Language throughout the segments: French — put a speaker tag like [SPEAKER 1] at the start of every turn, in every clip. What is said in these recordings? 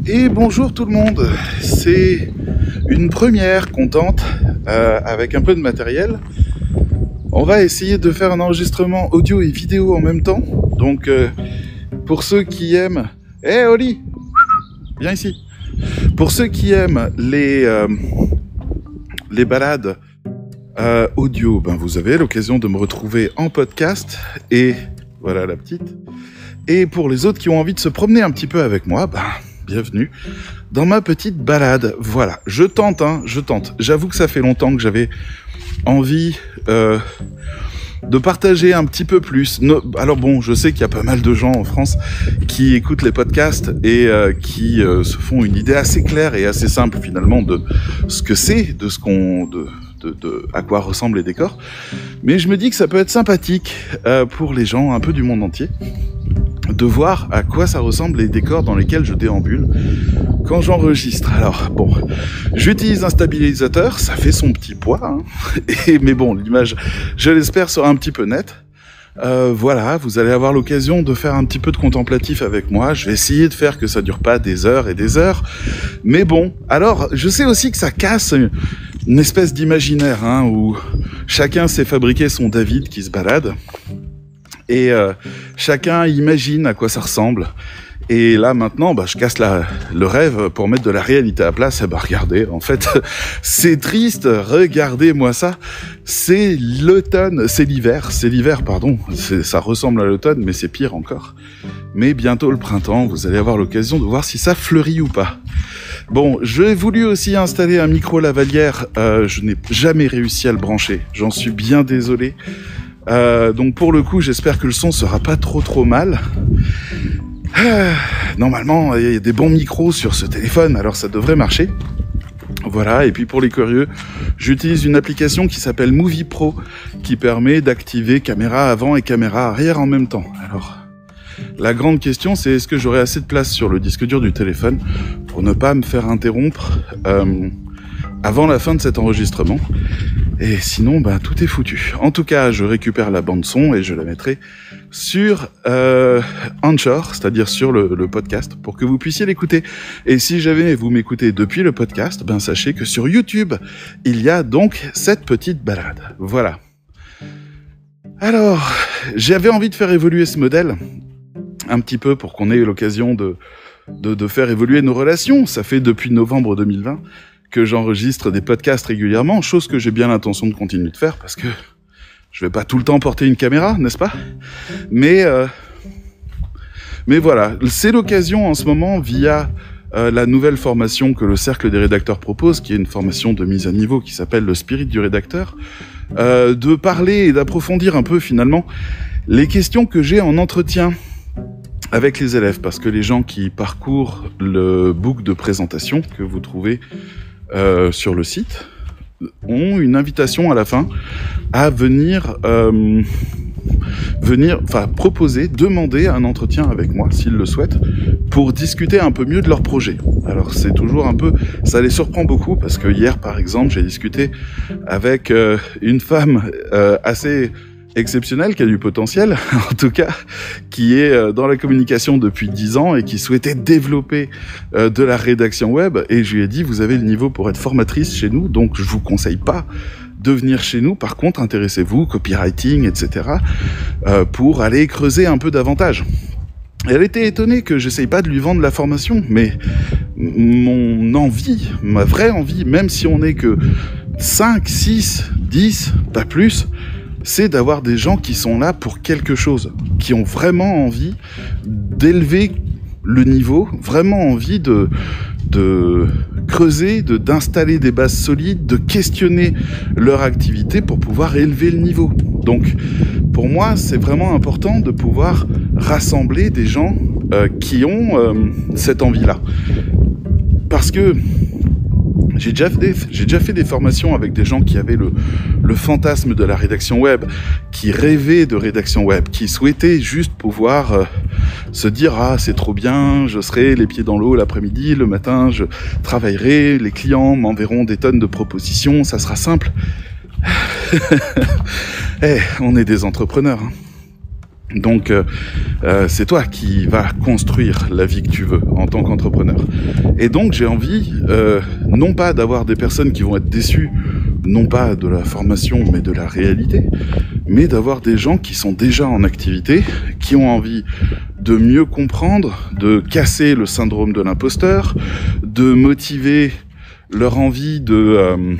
[SPEAKER 1] Et bonjour tout le monde, c'est une première contente avec un peu de matériel. On va essayer de faire un enregistrement audio et vidéo en même temps. Donc pour ceux qui aiment... Hé Oli, viens ici. Pour ceux qui aiment les balades audio, ben vous avez l'occasion de me retrouver en podcast. Et voilà la petite. Et pour les autres qui ont envie de se promener un petit peu avec moi, ben... bienvenue dans ma petite balade. Voilà, je tente. J'avoue que ça fait longtemps que j'avais envie de partager un petit peu plus. Alors bon, je sais qu'il y a pas mal de gens en France qui écoutent les podcasts et qui se font une idée assez claire et assez simple finalement de ce que c'est, de ce qu'on... de à quoi ressemblent les décors. Mais je me dis que ça peut être sympathique pour les gens un peu du monde entier de voir à quoi ça ressemble les décors dans lesquels je déambule quand j'enregistre. Alors bon, j'utilise un stabilisateur, ça fait son petit poids, hein. Mais bon, l'image, je l'espère, sera un petit peu nette. Voilà, vous allez avoir l'occasion de faire un petit peu de contemplatif avec moi. Je vais essayer de faire que ça dure pas des heures et des heures. Mais bon, alors, je sais aussi que ça casse une espèce d'imaginaire, hein, où chacun s'est fabriqué son David qui se balade. Et chacun imagine à quoi ça ressemble. Et là maintenant, je casse le rêve pour mettre de la réalité à place. Et regardez, en fait, c'est triste. Regardez-moi ça. C'est l'automne, c'est l'hiver, pardon. Ça ressemble à l'automne, mais c'est pire encore. Mais bientôt le printemps, vous allez avoir l'occasion de voir si ça fleurit ou pas. Bon, j'ai voulu aussi installer un micro lavalière. Je n'ai jamais réussi à le brancher. J'en suis bien désolé. Donc pour le coup, j'espère que le son sera pas trop mal. Normalement, il y a des bons micros sur ce téléphone, alors ça devrait marcher. Voilà, et puis pour les curieux, j'utilise une application qui s'appelle Movie Pro, qui permet d'activer caméra avant et caméra arrière en même temps. Alors, la grande question, c'est est-ce que j'aurai assez de place sur le disque dur du téléphone pour ne pas me faire interrompre avant la fin de cet enregistrement. Et sinon, tout est foutu. En tout cas, je récupère la bande son et je la mettrai sur Anchor, c'est-à-dire sur le podcast, pour que vous puissiez l'écouter. Et si jamais vous m'écoutez depuis le podcast, sachez que sur YouTube, il y a donc cette petite balade. Voilà. Alors, j'avais envie de faire évoluer ce modèle un petit peu pour qu'on ait l'occasion de faire évoluer nos relations. Ça fait depuis novembre 2020 que j'enregistre des podcasts régulièrement, chose que j'ai bien l'intention de continuer de faire, parce que je vais pas tout le temps porter une caméra, n'est-ce pas ? Mais voilà, c'est l'occasion en ce moment, via la nouvelle formation que le Cercle des rédacteurs propose, qui est une formation de mise à niveau qui s'appelle le Spirit du rédacteur, de parler et d'approfondir un peu finalement les questions que j'ai en entretien avec les élèves, parce que les gens qui parcourent le book de présentation que vous trouvez sur le site ont une invitation à la fin à venir demander un entretien avec moi s'ils le souhaitent pour discuter un peu mieux de leur projet. Alors c'est toujours un peu, ça les surprend beaucoup parce que hier par exemple j'ai discuté avec une femme assez exceptionnel, qui a du potentiel, en tout cas, qui est dans la communication depuis 10 ans et qui souhaitait développer de la rédaction web. Et je lui ai dit, vous avez le niveau pour être formatrice chez nous, donc je vous conseille pas de venir chez nous. Par contre, intéressez-vous, copywriting, etc., pour aller creuser un peu davantage. Et elle était étonnée que j'essaye pas de lui vendre la formation, mais mon envie, ma vraie envie, même si on n'est que 5, 6, 10, pas plus, c'est d'avoir des gens qui sont là pour quelque chose, qui ont vraiment envie d'élever le niveau, vraiment envie de creuser, d'installer des bases solides, de questionner leur activité pour pouvoir élever le niveau. Donc, pour moi, c'est vraiment important de pouvoir rassembler des gens qui ont cette envie-là. Parce que j'ai déjà fait des formations avec des gens qui avaient le fantasme de la rédaction web, qui rêvaient de rédaction web, qui souhaitaient juste pouvoir se dire « Ah, c'est trop bien, je serai les pieds dans l'eau l'après-midi, le matin, je travaillerai, les clients m'enverront des tonnes de propositions, ça sera simple. » On est des entrepreneurs, hein. Donc, c'est toi qui vas construire la vie que tu veux en tant qu'entrepreneur. Et donc, j'ai envie, non pas d'avoir des personnes qui vont être déçues, non pas de la formation, mais de la réalité, mais d'avoir des gens qui sont déjà en activité, qui ont envie de mieux comprendre, de casser le syndrome de l'imposteur, de motiver leur envie de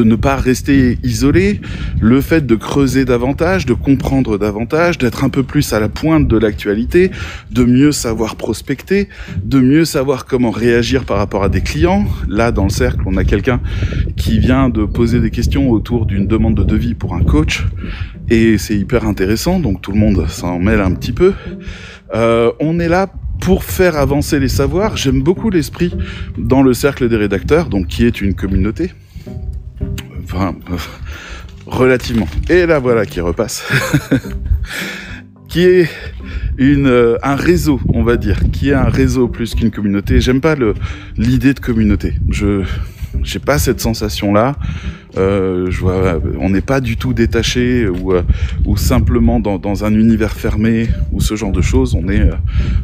[SPEAKER 1] ne pas rester isolé, le fait de creuser davantage, de comprendre davantage, d'être un peu plus à la pointe de l'actualité, de mieux savoir prospecter, de mieux savoir comment réagir par rapport à des clients. Là, dans le cercle, on a quelqu'un qui vient de poser des questions autour d'une demande de devis pour un coach, et c'est hyper intéressant, donc tout le monde s'en mêle un petit peu. On est là pour faire avancer les savoirs. J'aime beaucoup l'esprit dans le cercle des rédacteurs, donc qui est une communauté. Enfin, relativement. Et là, voilà qui repasse. Qui est un réseau, on va dire. Qui est un réseau plus qu'une communauté. J'aime pas l'idée de communauté. J'ai pas cette sensation-là. On n'est pas du tout détaché ou simplement dans un univers fermé ou ce genre de choses. On est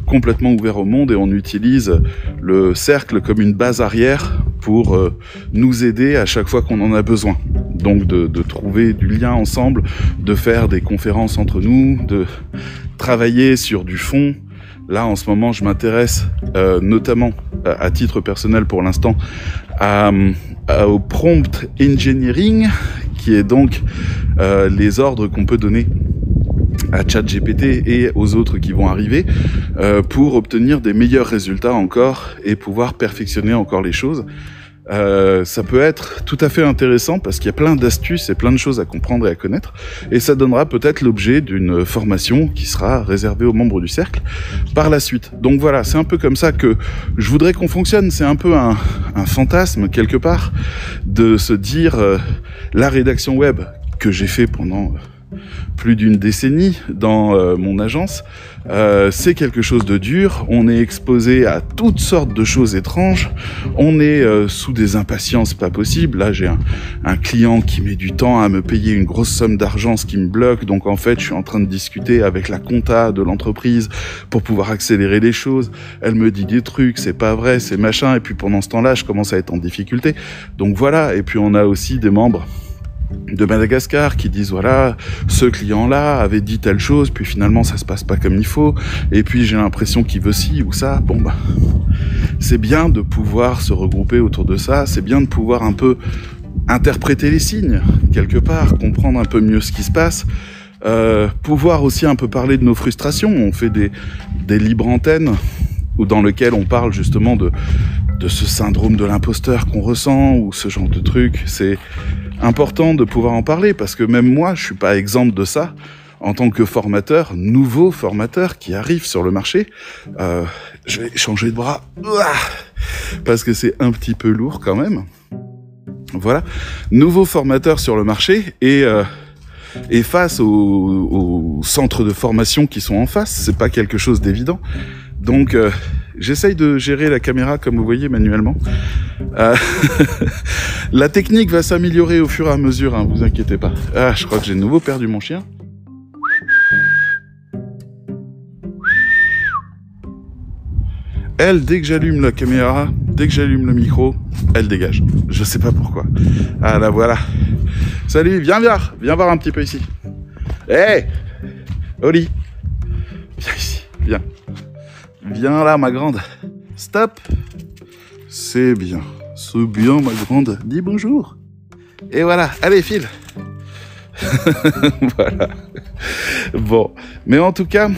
[SPEAKER 1] complètement ouvert au monde et on utilise le cercle comme une base arrière pour nous aider à chaque fois qu'on en a besoin. Donc de trouver du lien ensemble, de faire des conférences entre nous, de travailler sur du fond. Là, en ce moment, je m'intéresse notamment, à titre personnel pour l'instant, au prompt engineering, qui est donc les ordres qu'on peut donner à ChatGPT et aux autres qui vont arriver pour obtenir des meilleurs résultats encore et pouvoir perfectionner encore les choses. Ça peut être tout à fait intéressant parce qu'il y a plein d'astuces et plein de choses à comprendre et à connaître, et ça donnera peut-être l'objet d'une formation qui sera réservée aux membres du cercle par la suite. Donc voilà, c'est un peu comme ça que je voudrais qu'on fonctionne. C'est un peu un fantasme quelque part de se dire la rédaction web que j'ai fait pendant plus d'une décennie dans mon agence, c'est quelque chose de dur. On est exposé à toutes sortes de choses étranges, on est sous des impatiences pas possibles. Là, j'ai un client qui met du temps à me payer une grosse somme d'argent, ce qui me bloque. Donc en fait, je suis en train de discuter avec la compta de l'entreprise pour pouvoir accélérer les choses. Elle me dit des trucs, c'est pas vrai, c'est machin, et puis pendant ce temps-là, je commence à être en difficulté. Donc voilà. Et puis on a aussi des membres de Madagascar qui disent voilà, ce client-là avait dit telle chose, puis finalement ça se passe pas comme il faut, et puis j'ai l'impression qu'il veut ci ou ça. Bon bah, c'est bien de pouvoir se regrouper autour de ça, c'est bien de pouvoir un peu interpréter les signes quelque part, comprendre un peu mieux ce qui se passe, pouvoir aussi un peu parler de nos frustrations. On fait des libres antennes dans lesquelles on parle justement de ce syndrome de l'imposteur qu'on ressent ou ce genre de trucs. C'est important de pouvoir en parler parce que même moi, je suis pas exempt de ça. En tant que formateur, nouveau formateur qui arrive sur le marché, je vais changer de bras parce que c'est un petit peu lourd quand même. Voilà, nouveau formateur sur le marché et face aux centres de formation qui sont en face, c'est pas quelque chose d'évident. Donc j'essaye de gérer la caméra comme vous voyez manuellement. La technique va s'améliorer au fur et à mesure, hein, vous inquiétez pas. Ah, je crois que j'ai de nouveau perdu mon chien. Elle, dès que j'allume la caméra, dès que j'allume le micro, elle dégage. Je sais pas pourquoi. Ah là voilà. Salut, viens voir un petit peu ici. Hé, Oli, viens ici, viens. Viens là, ma grande. Stop. C'est bien, ma grande. Dis bonjour. Et voilà, allez, file. Voilà. Bon, mais en tout cas,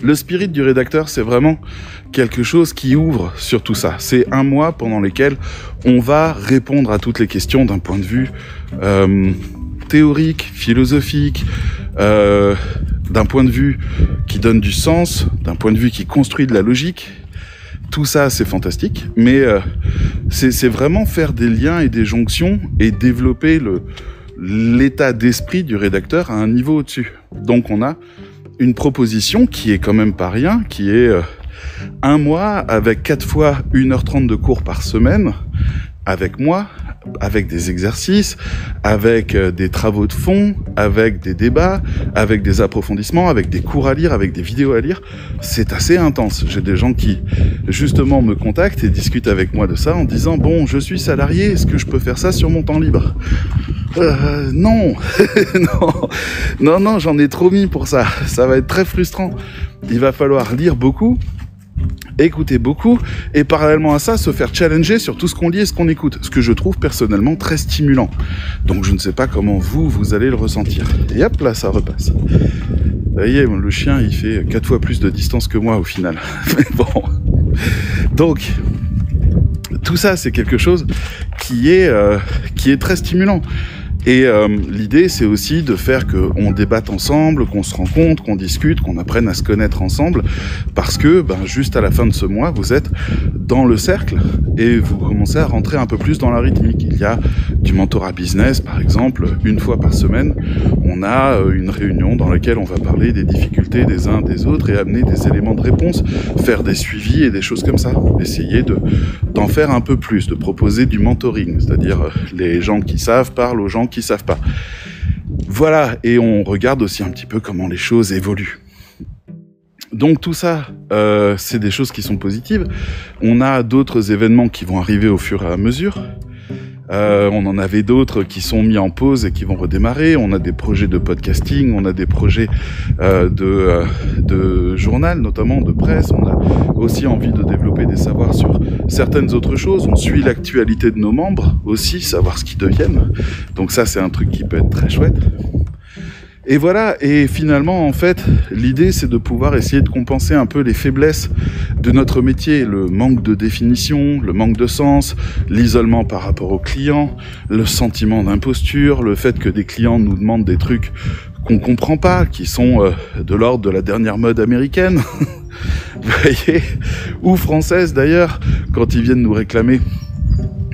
[SPEAKER 1] le spirit du rédacteur, c'est vraiment quelque chose qui ouvre sur tout ça. C'est un mois pendant lequel on va répondre à toutes les questions d'un point de vue théorique, philosophique, d'un point de vue qui donne du sens, d'un point de vue qui construit de la logique. Tout ça, c'est fantastique, mais c'est vraiment faire des liens et des jonctions et développer l'état d'esprit du rédacteur à un niveau au-dessus. Donc on a une proposition qui est quand même pas rien, qui est un mois avec 4 fois 1h30 de cours par semaine, avec moi, avec des exercices, avec des travaux de fond, avec des débats, avec des approfondissements, avec des cours à lire, avec des vidéos à lire. C'est assez intense. J'ai des gens qui, justement, me contactent et discutent avec moi de ça en disant « Bon, je suis salarié, est-ce que je peux faire ça sur mon temps libre ?» Non, non, j'en ai trop mis pour ça. Ça va être très frustrant. Il va falloir lire beaucoup, écouter beaucoup, et parallèlement à ça, se faire challenger sur tout ce qu'on lit et ce qu'on écoute. Ce que je trouve personnellement très stimulant. Donc je ne sais pas comment vous allez le ressentir. Et hop là, ça repasse. Vous voyez, le chien, il fait 4 fois plus de distance que moi au final. Mais bon. Donc, tout ça, c'est quelque chose qui est très stimulant. Et l'idée, c'est aussi de faire qu'on débatte ensemble, qu'on se rencontre, qu'on discute, qu'on apprenne à se connaître ensemble, parce que juste à la fin de ce mois, vous êtes dans le cercle et vous commencez à rentrer un peu plus dans la rythmique. Il y a du mentorat business, par exemple, une fois par semaine, on a une réunion dans laquelle on va parler des difficultés des uns des autres et amener des éléments de réponse, faire des suivis et des choses comme ça. Essayer d'en faire un peu plus, de proposer du mentoring, c'est-à-dire les gens qui savent parlent aux gens qui savent pas. Voilà, et on regarde aussi un petit peu comment les choses évoluent. Donc tout ça, c'est des choses qui sont positives. On a d'autres événements qui vont arriver au fur et à mesure. On en avait d'autres qui sont mis en pause et qui vont redémarrer. On a des projets de podcasting, on a des projets de journal, notamment de presse. On a aussi envie de développer des savoirs sur certaines autres choses. On suit l'actualité de nos membres aussi, savoir ce qu'ils deviennent. Donc ça, c'est un truc qui peut être très chouette. Et voilà, et finalement, en fait, l'idée, c'est de pouvoir essayer de compenser un peu les faiblesses de notre métier, le manque de définition, le manque de sens, l'isolement par rapport aux clients, le sentiment d'imposture, le fait que des clients nous demandent des trucs qu'on comprend pas, qui sont de l'ordre de la dernière mode américaine, vous voyez, ou française d'ailleurs, quand ils viennent nous réclamer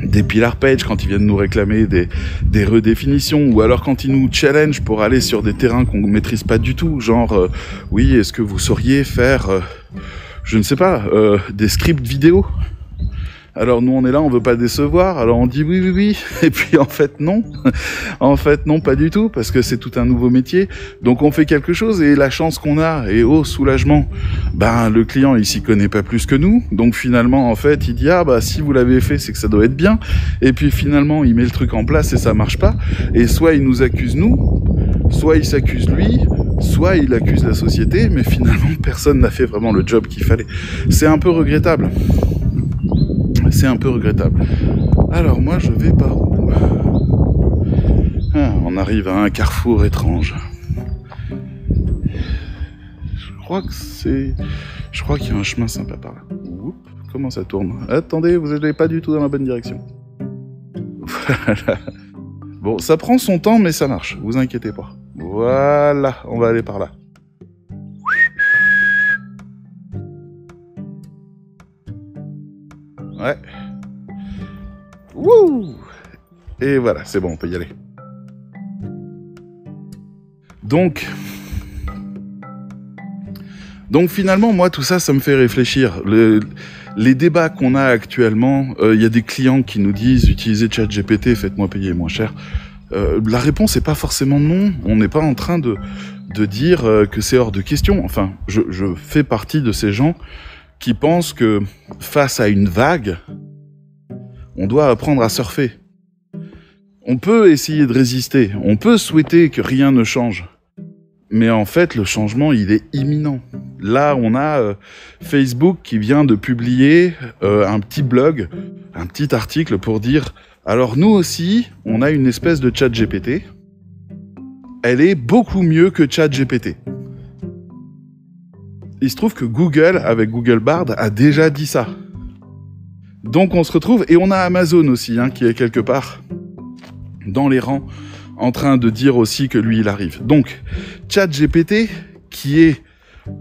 [SPEAKER 1] des pillar pages, quand ils viennent nous réclamer des redéfinitions, ou alors quand ils nous challenge pour aller sur des terrains qu'on ne maîtrise pas du tout, genre oui, est-ce que vous sauriez faire je ne sais pas, des scripts vidéo? Alors nous on est là, on veut pas décevoir, alors on dit oui, et puis en fait non, pas du tout, parce que c'est tout un nouveau métier, donc on fait quelque chose, et la chance qu'on a, et oh soulagement, le client il s'y connaît pas plus que nous, donc finalement en fait il dit si vous l'avez fait c'est que ça doit être bien, et puis finalement il met le truc en place et ça marche pas, et soit il nous accuse nous, soit il s'accuse lui, soit il accuse la société, mais finalement personne n'a fait vraiment le job qu'il fallait. C'est un peu regrettable. Alors moi je vais par où? On arrive à un carrefour étrange. Je crois qu'il y a un chemin sympa par là. Oups, comment ça tourne? Attendez, vous n'allez pas du tout dans la bonne direction. Voilà. Bon, ça prend son temps, mais ça marche, vous inquiétez pas. Voilà, on va aller par là. Ouais. Wouh! Et voilà, c'est bon, on peut y aller. Donc finalement, moi, tout ça, ça me fait réfléchir. Les débats qu'on a actuellement, y a des clients qui nous disent « Utilisez ChatGPT, faites-moi payer moins cher ». La réponse n'est pas forcément non. On n'est pas en train de dire que c'est hors de question. Enfin, je fais partie de ces gens qui pensent que face à une vague, on doit apprendre à surfer. On peut essayer de résister, on peut souhaiter que rien ne change. Mais en fait, le changement, il est imminent. Là, on a Facebook qui vient de publier un petit blog, un petit article pour dire « Alors nous aussi, on a une espèce de ChatGPT. Elle est beaucoup mieux que ChatGPT. » Il se trouve que Google, avec Google Bard, a déjà dit ça. Donc on se retrouve, et on a Amazon aussi, qui est quelque part dans les rangs, en train de dire aussi que lui, il arrive. Donc, ChatGPT, qui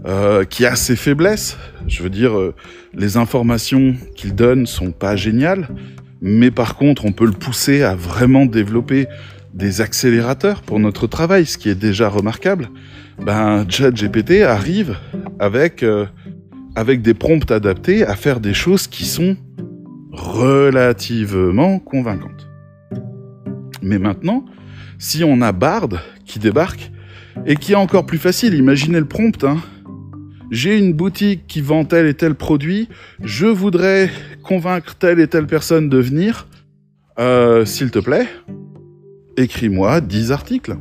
[SPEAKER 1] a ses faiblesses, je veux dire, les informations qu'il donne sont pas géniales, mais par contre, on peut le pousser à vraiment développer des accélérateurs pour notre travail, ce qui est déjà remarquable. ChatGPT arrive avec des prompts adaptés à faire des choses qui sont relativement convaincantes. Mais maintenant, si on a Bard qui débarque, et qui est encore plus facile, imaginez le prompt, hein. J'ai une boutique qui vend tel et tel produit, je voudrais convaincre telle et telle personne de venir, s'il te plaît, écris-moi 10 articles.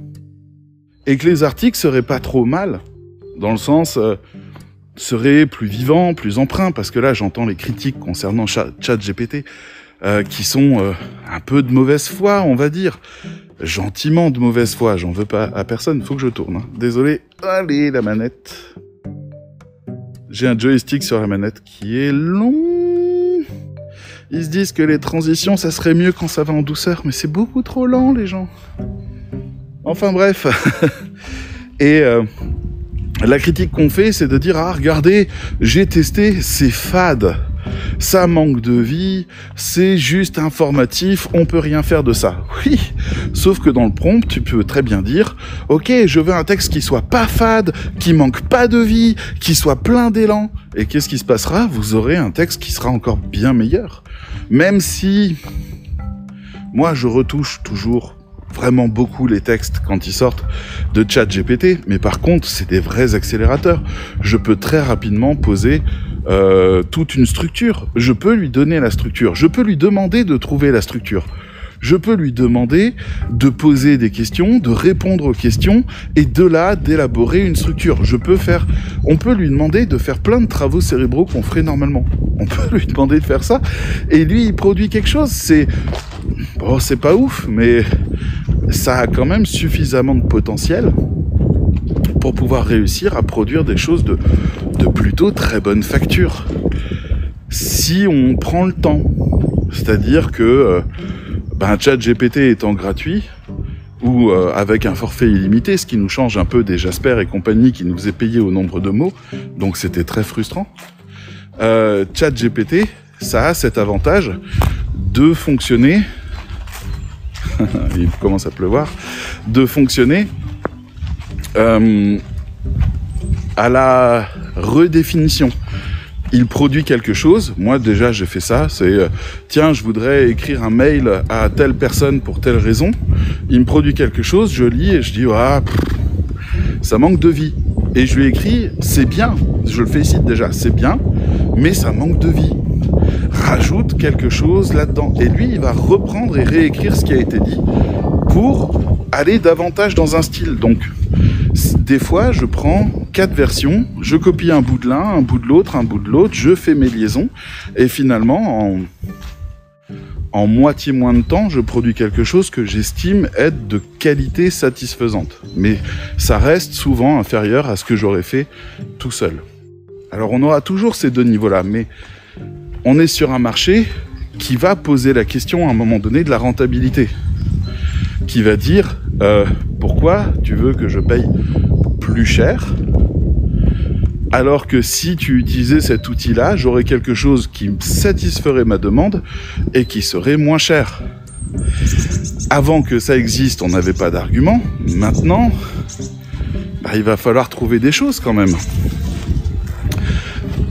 [SPEAKER 1] Et que les articles seraient pas trop mal, dans le sens, seraient plus vivants, plus empreints, parce que là j'entends les critiques concernant ChatGPT, qui sont un peu de mauvaise foi, on va dire. Gentiment de mauvaise foi, j'en veux pas à personne, faut que je tourne. Hein. Désolé, allez, la manette. J'ai un joystick sur la manette qui est long. Ils se disent que les transitions, ça serait mieux quand ça va en douceur, mais c'est beaucoup trop lent, les gens. Enfin bref. Et la critique qu'on fait, c'est de dire « Ah, regardez, j'ai testé, c'est fade. Ça manque de vie, c'est juste informatif, on peut rien faire de ça. » Oui, sauf que dans le prompt, tu peux très bien dire « Ok, je veux un texte qui soit pas fade, qui manque pas de vie, qui soit plein d'élan. » Et qu'est-ce qui se passera? Vous aurez un texte qui sera encore bien meilleur. Même si, moi, je retouche toujours vraiment beaucoup les textes quand ils sortent de ChatGPT, mais par contre, c'est des vrais accélérateurs. Je peux très rapidement poser toute une structure. Je peux lui donner la structure. Je peux lui demander de trouver la structure. Je peux lui demander de poser des questions, de répondre aux questions, et de là, d'élaborer une structure. On peut lui demander de faire plein de travaux cérébraux qu'on ferait normalement. On peut lui demander de faire ça, et lui, il produit quelque chose. C'est pas ouf, mais ça a quand même suffisamment de potentiel pour pouvoir réussir à produire des choses de plutôt très bonne facture. Si on prend le temps, c'est-à-dire que ChatGPT étant gratuit, ou avec un forfait illimité, ce qui nous change un peu des Jasper et compagnie qui nous faisaient payer au nombre de mots, donc c'était très frustrant. ChatGPT, ça a cet avantage de fonctionner, il commence à pleuvoir, de fonctionner à la redéfinition. Il produit quelque chose, moi déjà j'ai fait ça, c'est tiens je voudrais écrire un mail à telle personne pour telle raison, il me produit quelque chose, je lis et je dis ça manque de vie, et je lui écris c'est bien, je le félicite déjà, c'est bien, mais ça manque de vie, rajoute quelque chose là-dedans, et lui il va reprendre et réécrire ce qui a été dit pour aller davantage dans un style. Donc des fois, je prends 4 versions, je copie un bout de l'un, un bout de l'autre, un bout de l'autre, je fais mes liaisons, et finalement, en moitié moins de temps, je produis quelque chose que j'estime être de qualité satisfaisante. Mais ça reste souvent inférieur à ce que j'aurais fait tout seul. Alors on aura toujours ces deux niveaux-là, mais on est sur un marché qui va poser la question à un moment donné de la rentabilité. Qui va dire pourquoi tu veux que je paye plus cher, alors que si tu utilisais cet outil-là, j'aurais quelque chose qui satisferait ma demande et qui serait moins cher. Avant que ça existe, on n'avait pas d'argument. Maintenant, il va falloir trouver des choses quand même.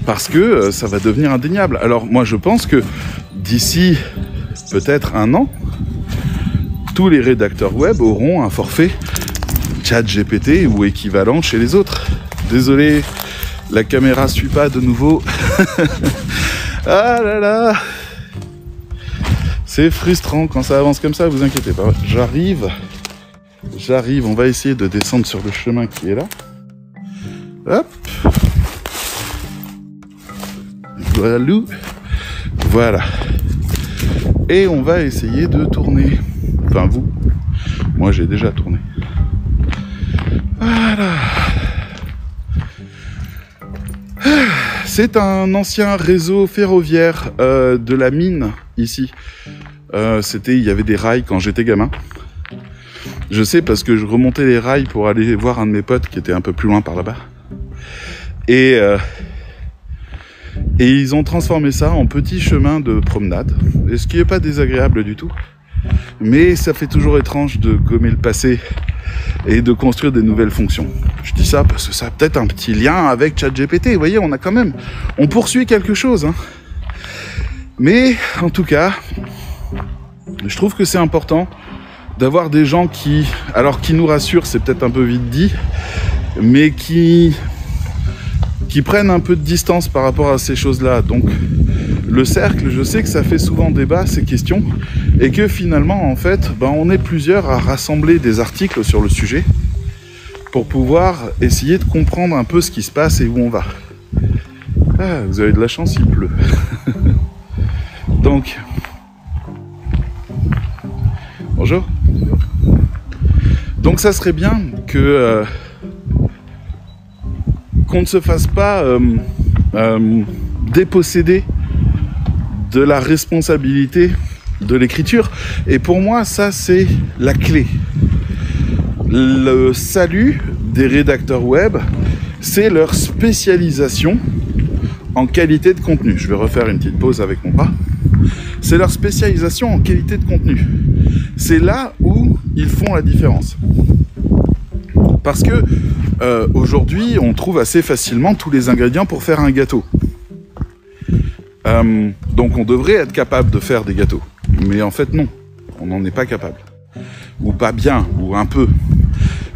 [SPEAKER 1] Parce que ça va devenir indéniable. Alors moi je pense que d'ici peut-être 1 an, tous les rédacteurs web auront un forfait ChatGPT ou équivalent chez les autres. Désolé, la caméra suit pas de nouveau. Ah là là, c'est frustrant quand ça avance comme ça, vous inquiétez pas. J'arrive, on va essayer de descendre sur le chemin qui est là. Hop. Voilà. Et on va essayer de tourner. Enfin vous, moi j'ai déjà tourné. Voilà. C'est un ancien réseau ferroviaire de la mine ici. Il y avait des rails quand j'étais gamin. Je sais parce que je remontais les rails pour aller voir un de mes potes qui était un peu plus loin par là-bas. Et ils ont transformé ça en petit chemin de promenade, et ce qui n'est pas désagréable du tout. Mais ça fait toujours étrange de gommer le passé et de construire des nouvelles fonctions. Je dis ça parce que ça a peut-être un petit lien avec ChatGPT. Vous voyez, on poursuit quelque chose. Hein. Mais en tout cas, je trouve que c'est important d'avoir des gens qui nous rassurent, c'est peut-être un peu vite dit, mais qui prennent un peu de distance par rapport à ces choses-là. Donc le cercle, je sais que ça fait souvent débat ces questions, et que finalement en fait on est plusieurs à rassembler des articles sur le sujet pour pouvoir essayer de comprendre un peu ce qui se passe et où on va. Ah, vous avez de la chance, il pleut. Donc bonjour. Donc ça serait bien que qu'on ne se fasse pas déposséder de la responsabilité de l'écriture. Et pour moi, ça, c'est la clé. Le salut des rédacteurs web, c'est leur spécialisation en qualité de contenu. Je vais refaire une petite pause avec mon pas. C'est leur spécialisation en qualité de contenu. C'est là où ils font la différence. Parce que aujourd'hui, on trouve assez facilement tous les ingrédients pour faire un gâteau. Donc on devrait être capable de faire des gâteaux. Mais en fait, non. On n'en est pas capable. Ou pas bien, ou un peu.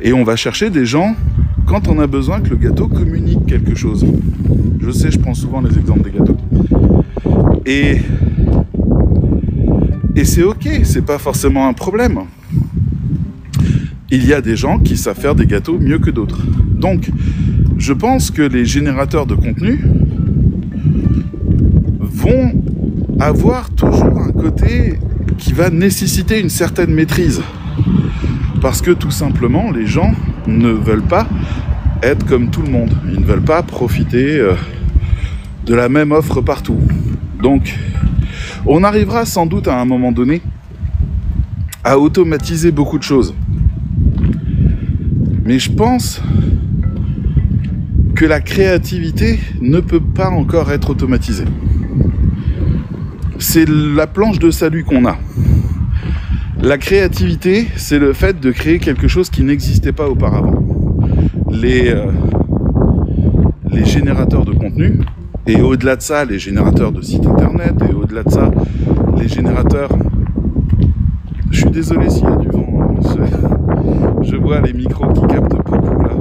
[SPEAKER 1] Et on va chercher des gens quand on a besoin que le gâteau communique quelque chose. Je sais, je prends souvent les exemples des gâteaux. Et c'est ok, c'est pas forcément un problème. Il y a des gens qui savent faire des gâteaux mieux que d'autres. Donc, je pense que les générateurs de contenu vont avoir toujours un côté qui va nécessiter une certaine maîtrise. Parce que tout simplement, les gens ne veulent pas être comme tout le monde. Ils ne veulent pas profiter de la même offre partout. Donc, on arrivera sans doute à un moment donné à automatiser beaucoup de choses. Mais je pense que la créativité ne peut pas encore être automatisée. C'est la planche de salut qu'on a. La créativité, c'est le fait de créer quelque chose qui n'existait pas auparavant. Les générateurs de contenu, et au-delà de ça, les générateurs de sites internet, et au-delà de ça, les générateurs... Je suis désolé s'il y a du vent. Je vois les micros qui captent beaucoup là.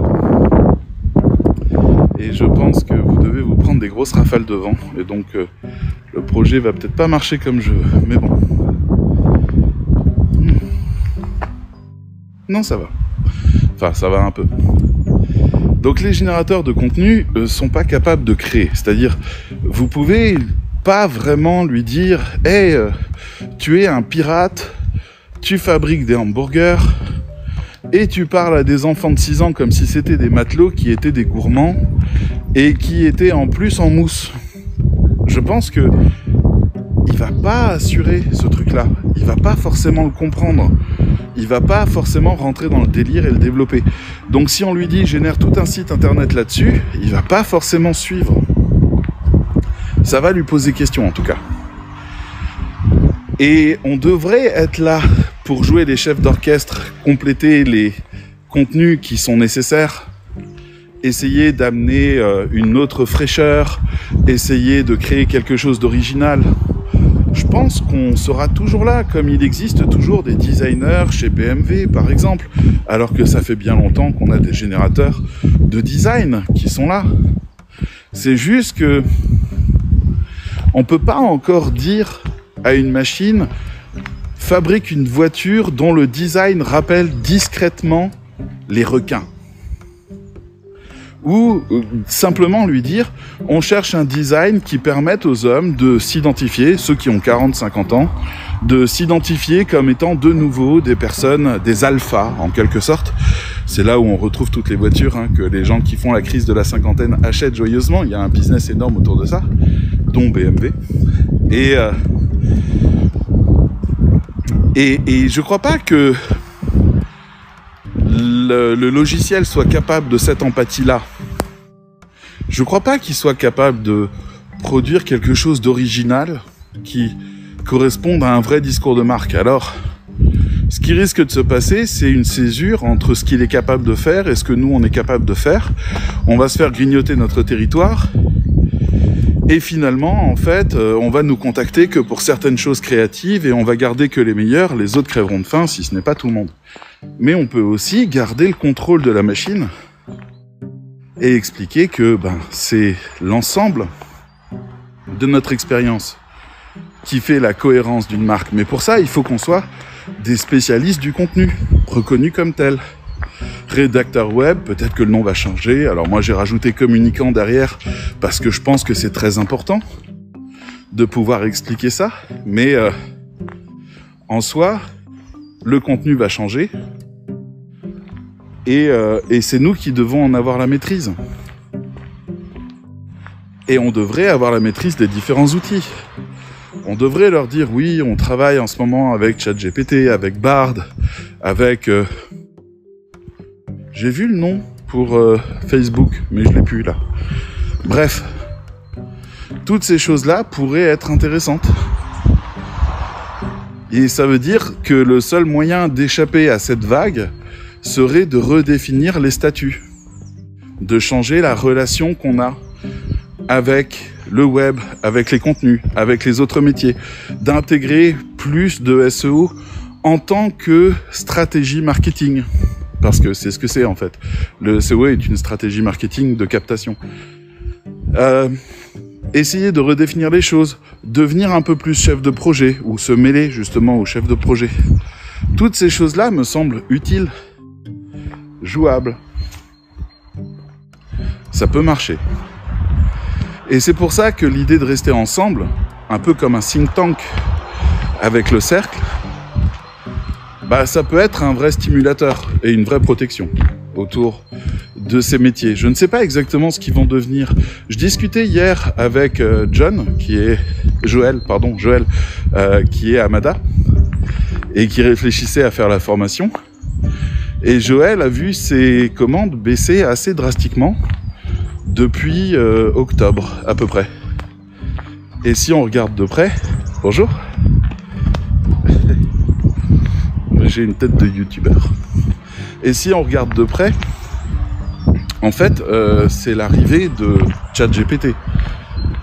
[SPEAKER 1] Et je pense que vous devez vous prendre des grosses rafales de vent. Et donc le projet va peut-être pas marcher comme je veux. Mais bon. Non, ça va. Enfin, ça va un peu. Donc les générateurs de contenu sont pas capables de créer. C'est-à-dire, vous pouvez pas vraiment lui dire « Hey, tu es un pirate, tu fabriques des hamburgers... » Et tu parles à des enfants de 6 ans comme si c'était des matelots qui étaient des gourmands et qui étaient en plus en mousse. Je pense que il va pas assurer ce truc-là. Il va pas forcément le comprendre. Il va pas forcément rentrer dans le délire et le développer. Donc si on lui dit génère tout un site internet là-dessus, il va pas forcément suivre. Ça va lui poser question en tout cas. Et on devrait être là pour jouer les chefs d'orchestre, compléter les contenus qui sont nécessaires, essayer d'amener une autre fraîcheur, essayer de créer quelque chose d'original. Je pense qu'on sera toujours là, comme il existe toujours des designers chez BMW par exemple, alors que ça fait bien longtemps qu'on a des générateurs de design qui sont là. C'est juste que on peut pas encore dire à une machine fabrique une voiture dont le design rappelle discrètement les requins. Ou simplement lui dire on cherche un design qui permette aux hommes de s'identifier, ceux qui ont 40-50 ans, de s'identifier comme étant de nouveau des personnes, des alphas en quelque sorte. C'est là où on retrouve toutes les voitures que les gens qui font la crise de la cinquantaine achètent joyeusement. Il y a un business énorme autour de ça, dont BMW. Et je crois pas que le logiciel soit capable de cette empathie-là. Je crois pas qu'il soit capable de produire quelque chose d'original qui corresponde à un vrai discours de marque. Alors, ce qui risque de se passer, c'est une césure entre ce qu'il est capable de faire et ce que nous, on est capable de faire. On va se faire grignoter notre territoire. Et finalement, en fait, on va nous contacter que pour certaines choses créatives et on va garder que les meilleures, les autres crèveront de faim si ce n'est pas tout le monde. Mais on peut aussi garder le contrôle de la machine et expliquer que c'est l'ensemble de notre expérience qui fait la cohérence d'une marque. Mais pour ça, il faut qu'on soit des spécialistes du contenu, reconnus comme tels. Rédacteur web, peut-être que le nom va changer. Alors moi, j'ai rajouté communicant derrière parce que je pense que c'est très important de pouvoir expliquer ça. Mais en soi, le contenu va changer et c'est nous qui devons en avoir la maîtrise. Et on devrait avoir la maîtrise des différents outils. On devrait leur dire, oui, on travaille en ce moment avec ChatGPT, avec Bard, avec... J'ai vu le nom pour Facebook, mais je l'ai plus là. Bref, toutes ces choses-là pourraient être intéressantes. Et ça veut dire que le seul moyen d'échapper à cette vague serait de redéfinir les statuts, de changer la relation qu'on a avec le web, avec les contenus, avec les autres métiers, d'intégrer plus de SEO en tant que stratégie marketing. Parce que c'est ce que c'est en fait. Le SEO est une stratégie marketing de captation. Essayer de redéfinir les choses, devenir un peu plus chef de projet, ou se mêler justement au chef de projet. Toutes ces choses-là me semblent utiles, jouables. Ça peut marcher. Et c'est pour ça que l'idée de rester ensemble, un peu comme un think tank avec le cercle, ça peut être un vrai stimulateur et une vraie protection autour de ces métiers. Je ne sais pas exactement ce qu'ils vont devenir. Je discutais hier avec Joël, qui est à Mada et qui réfléchissait à faire la formation. Et Joël a vu ses commandes baisser assez drastiquement depuis octobre à peu près. Et si on regarde de près, bonjour. J'ai une tête de youtubeur. Et si on regarde de près, en fait, c'est l'arrivée de ChatGPT.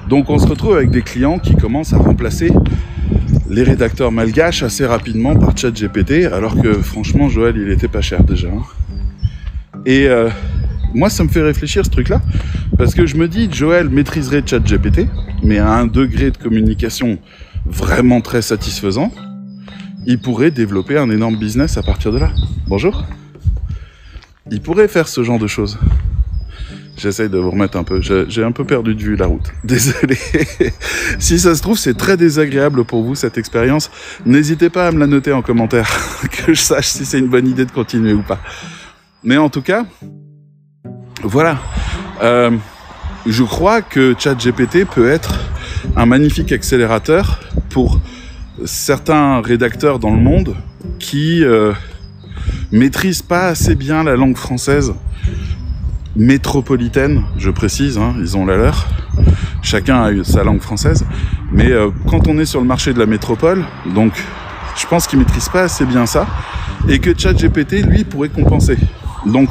[SPEAKER 1] Donc on se retrouve avec des clients qui commencent à remplacer les rédacteurs malgaches assez rapidement par ChatGPT, alors que franchement, Joël, il était pas cher déjà. Et moi, ça me fait réfléchir ce truc-là, parce que je me dis, Joël maîtriserait ChatGPT, mais à un degré de communication vraiment très satisfaisant. Il pourrait développer un énorme business à partir de là. Bonjour. Il pourrait faire ce genre de choses. J'essaye de vous remettre un peu. J'ai un peu perdu de vue la route. Désolé. Si ça se trouve, c'est très désagréable pour vous, cette expérience. N'hésitez pas à me la noter en commentaire, que je sache si c'est une bonne idée de continuer ou pas. Mais en tout cas, voilà. Je crois que ChatGPT peut être un magnifique accélérateur pour certains rédacteurs dans le monde qui maîtrisent pas assez bien la langue française métropolitaine, je précise, ils ont la leur, chacun a eu sa langue française, mais quand on est sur le marché de la métropole, donc je pense qu'ils maîtrisent pas assez bien ça, et que ChatGPT, lui, pourrait compenser. Donc,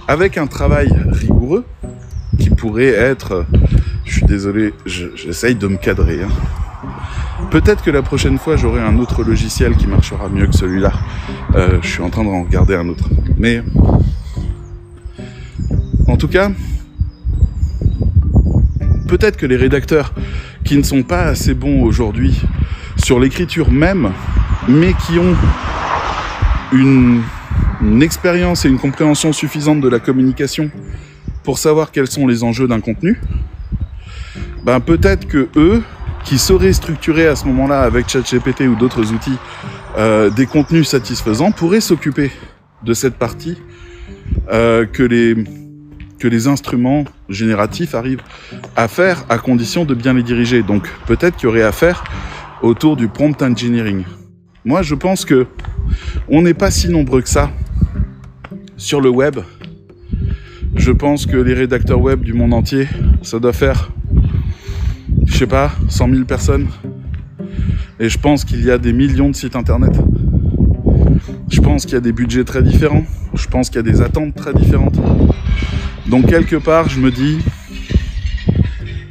[SPEAKER 1] avec un travail rigoureux, qui pourrait être, je suis désolé, j'essaye de me cadrer, peut-être que la prochaine fois, j'aurai un autre logiciel qui marchera mieux que celui-là. Je suis en train de en regarder un autre. Mais, en tout cas, peut-être que les rédacteurs qui ne sont pas assez bons aujourd'hui sur l'écriture même, mais qui ont une expérience et une compréhension suffisante de la communication pour savoir quels sont les enjeux d'un contenu, peut-être que eux, qui sauraient structurer à ce moment-là avec ChatGPT ou d'autres outils des contenus satisfaisants, pourraient s'occuper de cette partie que les instruments génératifs arrivent à faire à condition de bien les diriger. Donc peut-être qu'il y aurait à faire autour du prompt engineering. Moi, je pense que on n'est pas si nombreux que ça sur le web. Je pense que les rédacteurs web du monde entier, ça doit faire, je sais pas, 100 000 personnes. Et je pense qu'il y a des millions de sites internet. Je pense qu'il y a des budgets très différents. Je pense qu'il y a des attentes très différentes. Donc quelque part, je me dis,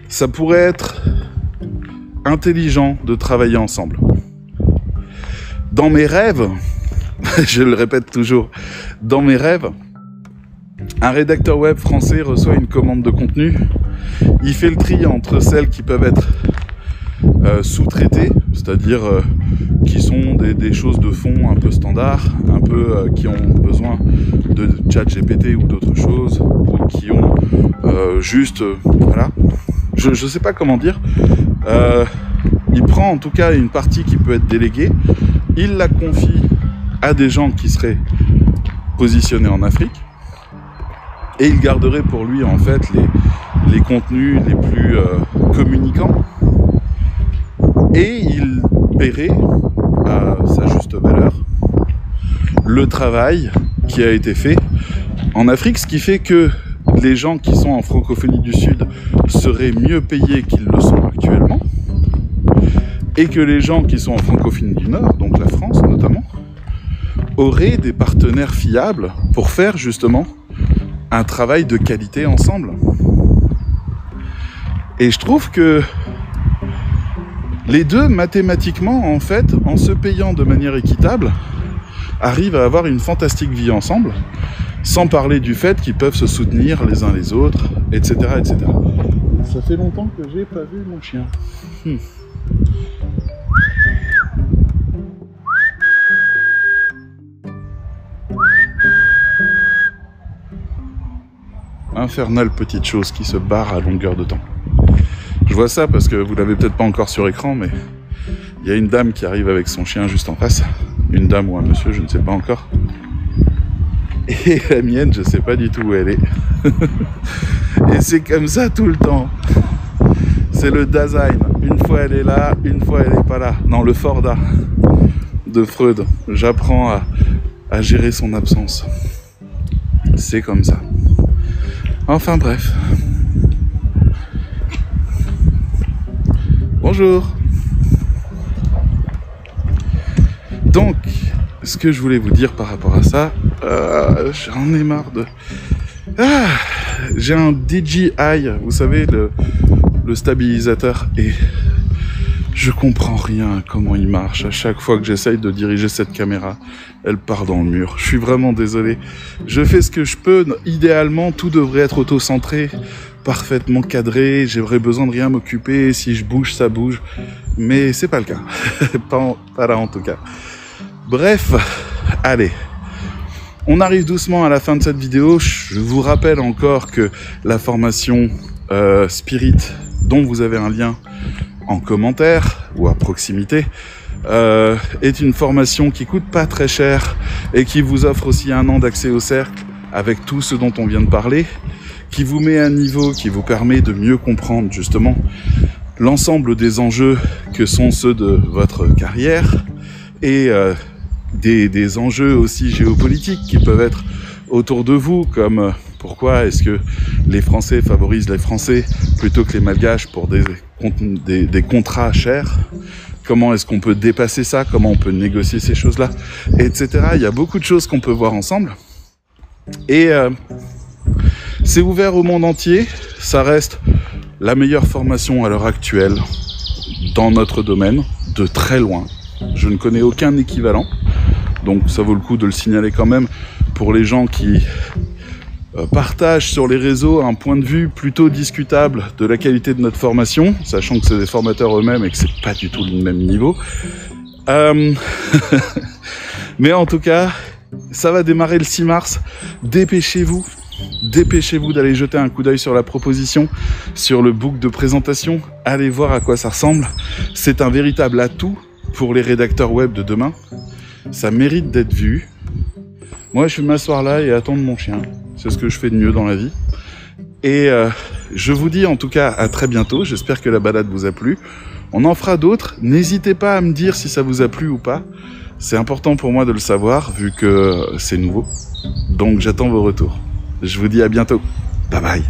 [SPEAKER 1] ça pourrait être intelligent de travailler ensemble. Dans mes rêves, je le répète toujours, dans mes rêves, un rédacteur web français reçoit une commande de contenu, il fait le tri entre celles qui peuvent être sous-traitées, c'est-à-dire qui sont des choses de fond un peu standard, un peu qui ont besoin de ChatGPT ou d'autres choses, ou qui ont juste, voilà, je sais pas comment dire, il prend en tout cas une partie qui peut être déléguée, il la confie à des gens qui seraient positionnés en Afrique, et il garderait pour lui en fait les contenus les plus communicants, et il paierait à sa juste valeur le travail qui a été fait en Afrique, ce qui fait que les gens qui sont en francophonie du Sud seraient mieux payés qu'ils le sont actuellement, et que les gens qui sont en francophonie du Nord, donc la France notamment, auraient des partenaires fiables pour faire justement un travail de qualité ensemble. Et je trouve que les deux, mathématiquement, en fait, en se payant de manière équitable, arrivent à avoir une fantastique vie ensemble, sans parler du fait qu'ils peuvent se soutenir les uns les autres, etc., etc. Ça fait longtemps que j'ai pas vu mon chien. Infernale petite chose qui se barre à longueur de temps. Je vois ça parce que vous l'avez peut-être pas encore sur écran, mais il y a une dame qui arrive avec son chien juste en face. Une dame ou un monsieur, je ne sais pas encore. Et la mienne, je sais pas du tout où elle est. Et c'est comme ça tout le temps. C'est le Dasein. Une fois elle est là, une fois elle est pas là. Non, le Forda de Freud. J'apprends à gérer son absence. C'est comme ça. Enfin bref. Bonjour. Donc, ce que je voulais vous dire par rapport à ça, j'en ai marre de... j'ai un DJI, vous savez, le stabilisateur, et je comprends rien comment il marche. À chaque fois que j'essaye de diriger cette caméra, elle part dans le mur. Je suis vraiment désolé. Je fais ce que je peux. Idéalement, tout devrait être auto-centré, parfaitement cadré. J'aurais besoin de rien m'occuper. Si je bouge, ça bouge. Mais c'est pas le cas. Pas là en tout cas. Bref, allez. On arrive doucement à la fin de cette vidéo. Je vous rappelle encore que la formation Spirit, dont vous avez un lien en commentaire ou à proximité, est une formation qui coûte pas très cher et qui vous offre aussi 1 an d'accès au cercle avec tout ce dont on vient de parler, qui vous met à un niveau qui vous permet de mieux comprendre justement l'ensemble des enjeux que sont ceux de votre carrière et des enjeux aussi géopolitiques qui peuvent être autour de vous, comme pourquoi est-ce que les Français favorisent les Français plutôt que les Malgaches pour des contrats chers, comment est-ce qu'on peut dépasser ça, comment on peut négocier ces choses-là, etc. Il y a beaucoup de choses qu'on peut voir ensemble. Et c'est ouvert au monde entier, ça reste la meilleure formation à l'heure actuelle dans notre domaine, de très loin. Je ne connais aucun équivalent, donc ça vaut le coup de le signaler quand même pour les gens qui partagent sur les réseaux un point de vue plutôt discutable de la qualité de notre formation, sachant que c'est des formateurs eux-mêmes et que c'est pas du tout le même niveau. Mais en tout cas, ça va démarrer le 6 mars. Dépêchez-vous d'aller jeter un coup d'œil sur la proposition, sur le book de présentation. Allez voir à quoi ça ressemble. C'est un véritable atout pour les rédacteurs web de demain. Ça mérite d'être vu. Moi, je vais m'asseoir là et attendre mon chien. C'est ce que je fais de mieux dans la vie. Et je vous dis en tout cas à très bientôt. J'espère que la balade vous a plu. On en fera d'autres. N'hésitez pas à me dire si ça vous a plu ou pas. C'est important pour moi de le savoir vu que c'est nouveau. Donc j'attends vos retours. Je vous dis à bientôt. Bye bye.